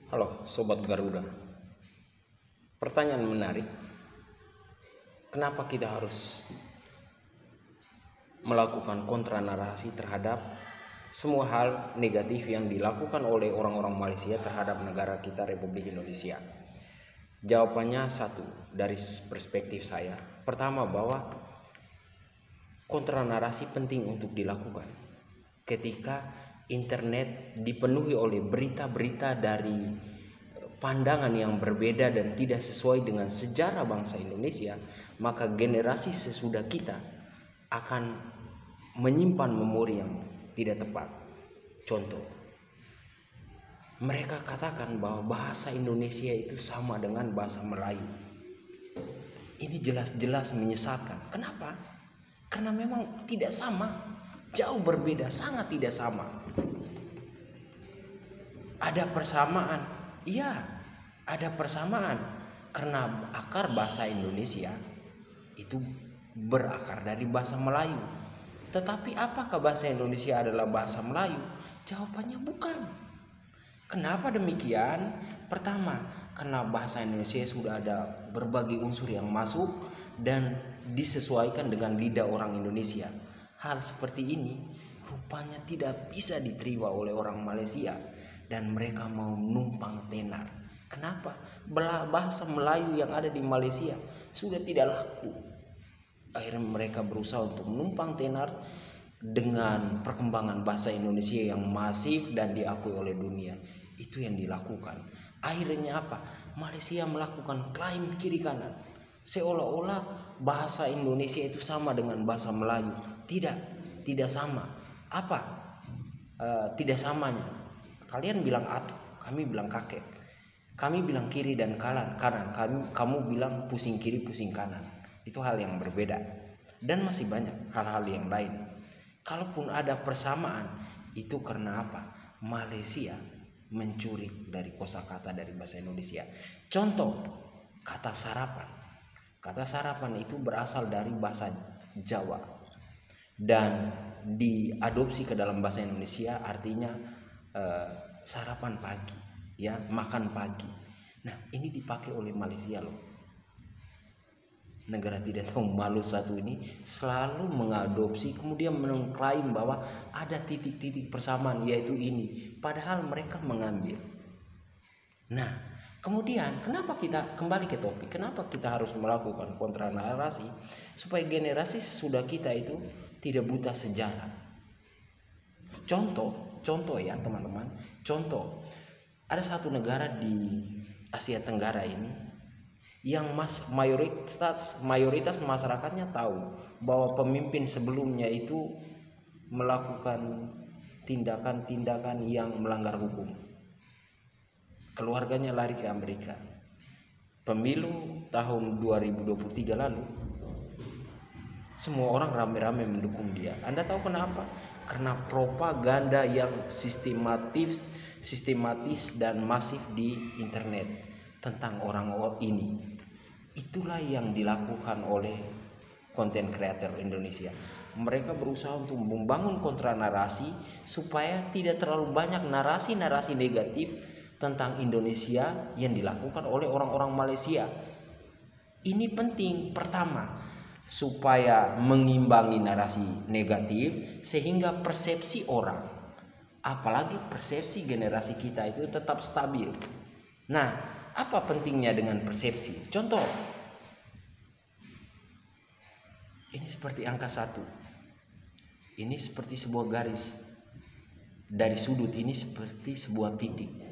Halo Sobat Garuda. Pertanyaan menarik. Kenapa kita harus melakukan kontra narasi terhadap semua hal negatif yang dilakukan oleh orang-orang Malaysia terhadap negara kita Republik Indonesia? Jawabannya satu dari perspektif saya. Pertama, bahwa kontra narasi penting untuk dilakukan ketika internet dipenuhi oleh berita-berita dari pandangan yang berbeda dan tidak sesuai dengan sejarah bangsa Indonesia, maka generasi sesudah kita akan menyimpan memori yang tidak tepat. Contoh, mereka katakan bahwa bahasa Indonesia itu sama dengan bahasa Melayu. Ini jelas-jelas menyesatkan. Kenapa? Karena memang tidak sama, jauh berbeda, sangat tidak sama. Ada persamaan, iya, ada persamaan karena akar bahasa Indonesia itu berakar dari bahasa Melayu. Tetapi apakah bahasa Indonesia adalah bahasa Melayu? Jawabannya bukan. Kenapa demikian? Pertama, karena bahasa Indonesia sudah ada berbagai unsur yang masuk dan disesuaikan dengan lidah orang Indonesia. Hal seperti ini rupanya tidak bisa diterima oleh orang Malaysia dan mereka mau numpang tenar. Kenapa? Bahasa Melayu yang ada di Malaysia sudah tidak laku. Akhirnya mereka berusaha untuk menumpang tenar dengan perkembangan bahasa Indonesia yang masif dan diakui oleh dunia. Itu yang dilakukan. Akhirnya apa? Malaysia melakukan klaim kiri kanan, seolah-olah bahasa Indonesia itu sama dengan bahasa Melayu. Tidak sama. Apa tidak samanya? Kalian bilang atu, kami bilang kakek. Kami bilang kiri dan kanan. Kamu bilang pusing kiri pusing kanan. Itu hal yang berbeda. Dan masih banyak hal-hal yang lain. Kalaupun ada persamaan, itu karena apa? Malaysia mencuri dari kosakata dari bahasa Indonesia. Contoh, kata sarapan. Kata sarapan itu berasal dari bahasa Jawa dan diadopsi ke dalam bahasa Indonesia, artinya sarapan pagi, ya, makan pagi. Nah, ini dipakai oleh Malaysia loh. Negara tidak tahu malu satu ini selalu mengadopsi, kemudian mengklaim bahwa ada titik-titik persamaan, yaitu ini, padahal mereka mengambil. Nah, kemudian kenapa kita kembali ke topik, kenapa kita harus melakukan kontra narasi? Supaya generasi sesudah kita itu tidak buta sejarah. Contoh ya teman-teman, contoh, ada satu negara di Asia Tenggara ini yang mayoritas masyarakatnya tahu bahwa pemimpin sebelumnya itu melakukan tindakan-tindakan yang melanggar hukum. Keluarganya lari ke Amerika. Pemilu tahun 2023 lalu, semua orang rame-rame mendukung dia. Anda tahu kenapa? Karena propaganda yang sistematis dan masif di internet tentang orang-orang ini. Itulah yang dilakukan oleh konten kreator Indonesia. Mereka berusaha untuk membangun kontra narasi supaya tidak terlalu banyak narasi-narasi negatif tentang Indonesia yang dilakukan oleh orang-orang Malaysia. Ini penting, pertama, supaya mengimbangi narasi negatif sehingga persepsi orang, apalagi persepsi generasi kita itu tetap stabil. Nah, apa pentingnya dengan persepsi? Contoh, ini seperti angka 1. Ini seperti sebuah garis. Dari sudut ini seperti sebuah titik.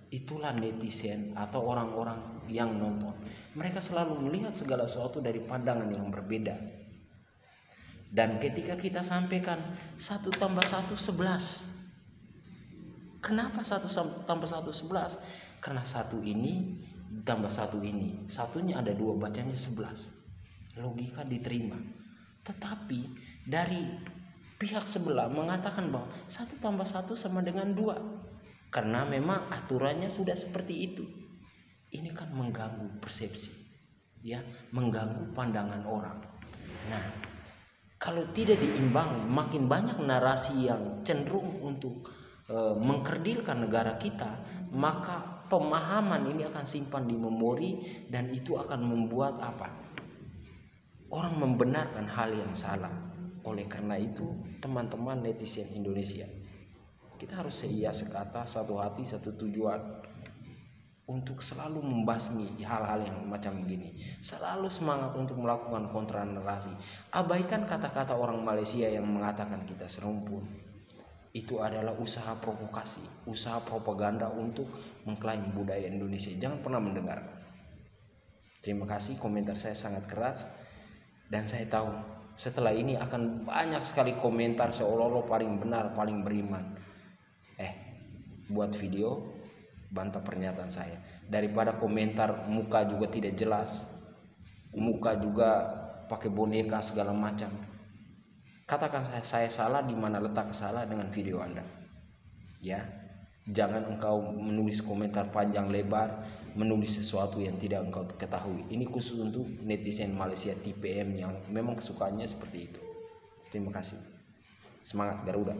Itulah netizen atau orang-orang yang nonton. Mereka selalu melihat segala sesuatu dari pandangan yang berbeda. Dan ketika kita sampaikan 1 tambah 1 11. Kenapa 1 tambah 1 11? Karena 1 ini tambah 1 ini, satunya ada 2, bacanya 11. Logika diterima. Tetapi dari pihak sebelah mengatakan bahwa 1 tambah 1 sama dengan 2. Karena memang aturannya sudah seperti itu. Ini kan mengganggu persepsi, ya, mengganggu pandangan orang. Nah, kalau tidak diimbangi, makin banyak narasi yang cenderung untuk mengkerdilkan negara kita, maka pemahaman ini akan simpan di memori, dan itu akan membuat apa? Orang membenarkan hal yang salah. Oleh karena itu, teman-teman netizen Indonesia, kita harus seia sekata, satu hati, satu tujuan untuk selalu membasmi hal-hal yang macam begini. Selalu semangat untuk melakukan kontra narasi. Abaikan kata-kata orang Malaysia yang mengatakan kita serumpun. Itu adalah usaha provokasi, usaha propaganda untuk mengklaim budaya Indonesia. Jangan pernah mendengar. Terima kasih, komentar saya sangat keras, dan saya tahu setelah ini akan banyak sekali komentar seolah-olah paling benar, paling beriman. Buat video bantah pernyataan saya, daripada komentar muka juga tidak jelas, muka juga pakai boneka segala macam. Katakan saya salah di mana letak kesalahan dengan video Anda. Ya, jangan engkau menulis komentar panjang lebar, menulis sesuatu yang tidak engkau ketahui. Ini khusus untuk netizen Malaysia tipe M yang memang kesukaannya seperti itu. Terima kasih. Semangat Garuda.